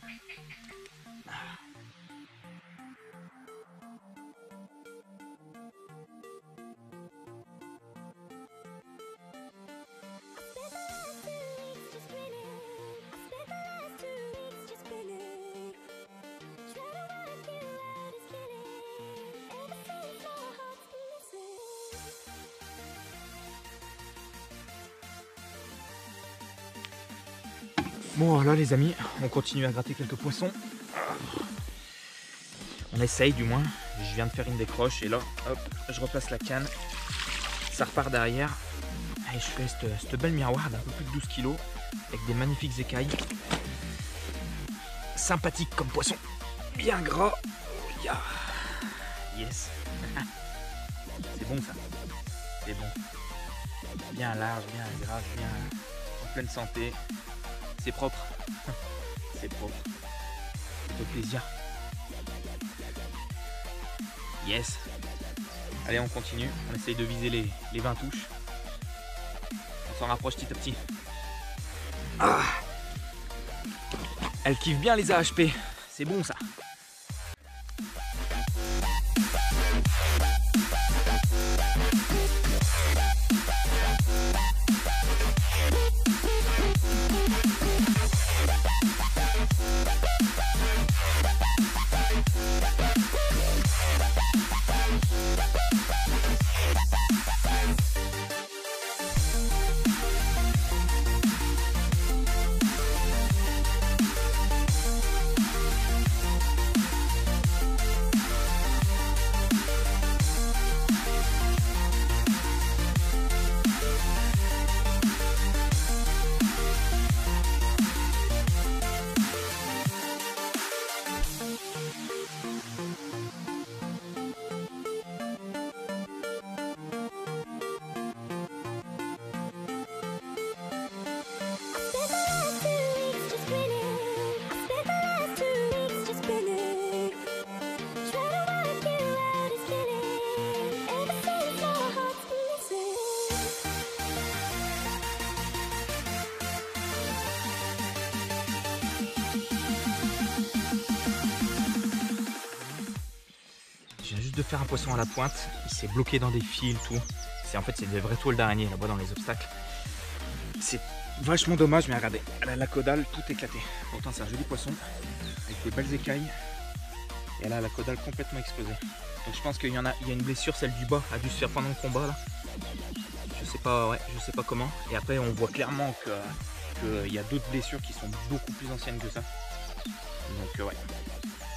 Bon là les amis, on continue à gratter quelques poissons. On essaye du moins. Je viens de faire une décroche et là, hop, je replace la canne. Ça repart derrière. Et je fais cette belle miroir d'un peu plus de 12 kg avec des magnifiques écailles. Sympathique comme poisson. Bien gras. Yes. C'est bon ça. C'est bon. Bien large, bien gras, bien en pleine santé. C'est propre. C'est propre. Ça fait plaisir. Yes. Allez, on continue. On essaye de viser les 20 touches. On s'en rapproche petit à petit. Ah, elle kiffe bien les AHP. C'est bon ça. je viens juste de faire un poisson à la pointe. Il s'est bloqué dans des fils, tout. En fait, c'est des vraies toiles d'araignée là-bas dans les obstacles. C'est vachement dommage, mais regardez, elle a la caudale tout éclatée. Pourtant, c'est un joli poisson avec des belles écailles. Et elle a la caudale complètement explosée. Donc je pense qu'il y a une blessure, celle du bas a dû se faire pendant le combat là. Je sais pas comment. Et après, on voit clairement qu'il y a d'autres blessures qui sont beaucoup plus anciennes que ça. Donc ouais,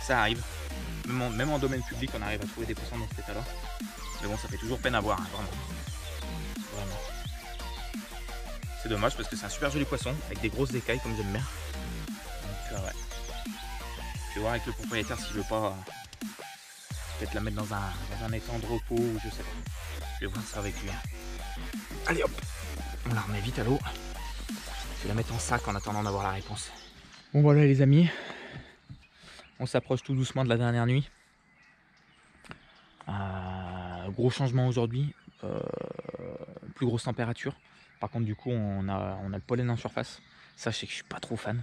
ça arrive. Même en domaine public, on arrive à trouver des poissons dans cet état-là. Mais bon, ça fait toujours peine à voir, hein, vraiment. Vraiment. C'est dommage parce que c'est un super joli poisson avec des grosses écailles comme j'aime bien. Donc ouais. Je vais voir avec le propriétaire s'il veut pas peut-être la mettre dans un étang de repos ou je sais pas. Je vais voir ça avec lui. Allez hop, on la remet vite à l'eau. Je vais la mettre en sac en attendant d'avoir la réponse. Bon voilà les amis, on s'approche tout doucement de la dernière nuit. Gros changement aujourd'hui, plus grosse température. Par contre du coup on a le pollen en surface. Ça je sais que je suis pas trop fan.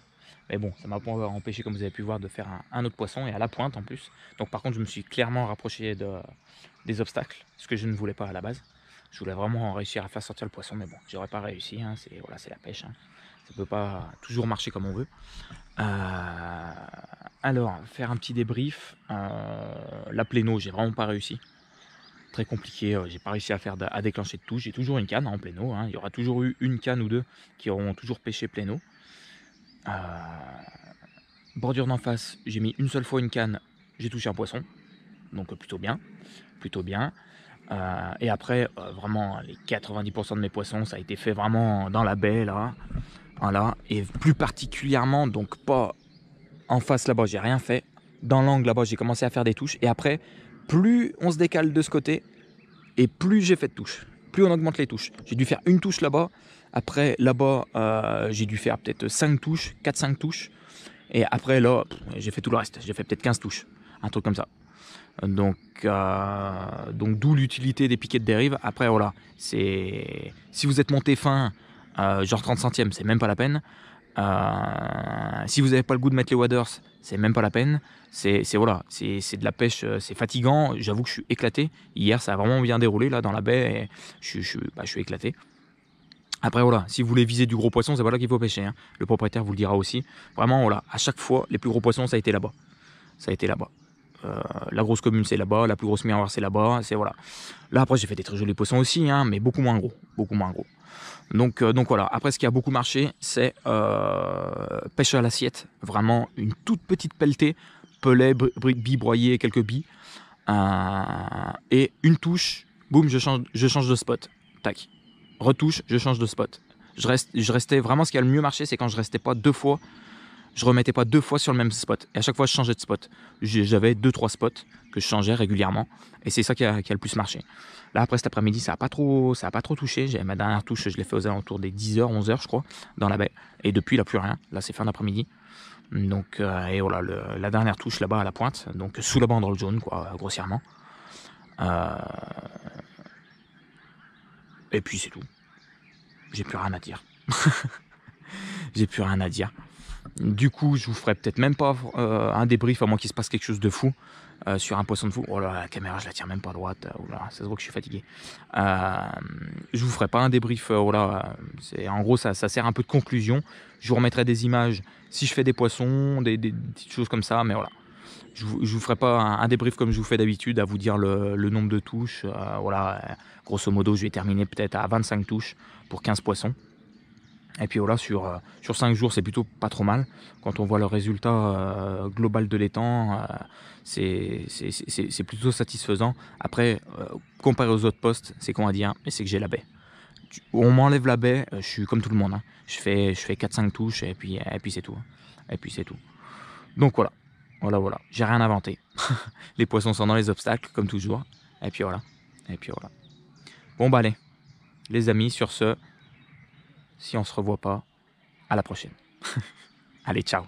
Mais bon, ça m'a pas empêché, comme vous avez pu voir, de faire un autre poisson et à la pointe en plus. Donc par contre je me suis clairement rapproché des obstacles, ce que je ne voulais pas à la base. Je voulais vraiment réussir à faire sortir le poisson, mais bon, j'aurais pas réussi, hein. Voilà, c'est la pêche, hein. Ça peut pas toujours marcher comme on veut. Alors, faire un petit débrief. La pléno, j'ai vraiment pas réussi. Très compliqué, j'ai pas réussi à déclencher de touche. J'ai toujours une canne en pléno, hein. Il y aura toujours eu une canne ou deux qui auront toujours pêché pléno. Bordure d'en face, j'ai mis une seule fois une canne, j'ai touché un poisson. Donc plutôt bien, plutôt bien. Et après, vraiment, les 90% de mes poissons, ça a été fait vraiment dans la baie, là. Voilà. Et plus particulièrement, donc pas en face là-bas, j'ai rien fait. Dans l'angle là-bas, j'ai commencé à faire des touches. Et après, plus on se décale de ce côté, et plus j'ai fait de touches. Plus on augmente les touches. J'ai dû faire une touche là-bas. Après, là-bas, j'ai dû faire peut-être 5 touches, 4-5 touches. Et après, là, j'ai fait tout le reste. J'ai fait peut-être 15 touches. Un truc comme ça. Donc d'où l'utilité des piquets de dérive. Après voilà, si vous êtes monté fin, genre 30 centièmes, c'est même pas la peine. Si vous n'avez pas le goût de mettre les waders, c'est même pas la peine. C'est de la pêche, c'est fatigant. J'avoue que je suis éclaté. Hier ça a vraiment bien déroulé là dans la baie et je suis éclaté. Après voilà, si vous voulez viser du gros poisson, c'est pas là qu'il faut pêcher, hein. Le propriétaire vous le dira aussi. Vraiment voilà, à chaque fois les plus gros poissons ça a été là-bas. Ça a été là-bas. La grosse commune c'est là-bas, la plus grosse miroir c'est là-bas, c'est voilà. Là après j'ai fait des très jolis poissons aussi, hein, mais beaucoup moins gros, Donc voilà, après ce qui a beaucoup marché c'est pêche à l'assiette, vraiment une toute petite pelletée, pelet, billes broyées, quelques billes, et une touche, boum, je change de spot, tac, retouche, je change de spot. Je restais vraiment, ce qui a le mieux marché c'est quand je restais pas deux fois. Je remettais pas deux fois sur le même spot. Et à chaque fois, je changeais de spot. J'avais 2-3 spots que je changeais régulièrement. Et c'est ça qui a le plus marché. Là, après cet après-midi, ça a pas trop touché. Ma dernière touche, je l'ai fait aux alentours des 10h, 11h, je crois, dans la baie. Et depuis, là, plus rien. Là, c'est fin d'après-midi. Donc, et voilà, la dernière touche là-bas à la pointe. Donc, sous la banderole jaune, quoi, grossièrement. Et puis, c'est tout. J'ai plus rien à dire. J'ai plus rien à dire. Du coup, je vous ferai peut-être même pas un débrief à moins qu'il se passe quelque chose de fou sur un poisson de fou. Oh là, la caméra, je la tire même pas droite. Oh là, ça se voit que je suis fatigué. Je vous ferai pas un débrief. Voilà, en gros, ça sert un peu de conclusion. Je vous remettrai des images si je fais des poissons, des petites choses comme ça. Mais voilà, je vous ferai pas un débrief comme je vous fais d'habitude, à vous dire le nombre de touches. Voilà, grosso modo, je vais terminer peut-être à 25 touches pour 15 poissons. Et puis voilà, sur 5 jours, c'est plutôt pas trop mal. Quand on voit le résultat global de l'étang, c'est plutôt satisfaisant. Après, comparé aux autres postes, c'est con à dire, mais c'est que j'ai la baie. On m'enlève la baie, je suis comme tout le monde, hein. Je fais 4-5 touches et puis c'est tout. Et puis c'est tout. Donc voilà. J'ai rien inventé. Les poissons sont dans les obstacles, comme toujours. Et puis voilà. Bon bah allez, les amis, sur ce... Si on se revoit pas, à la prochaine. Allez, ciao.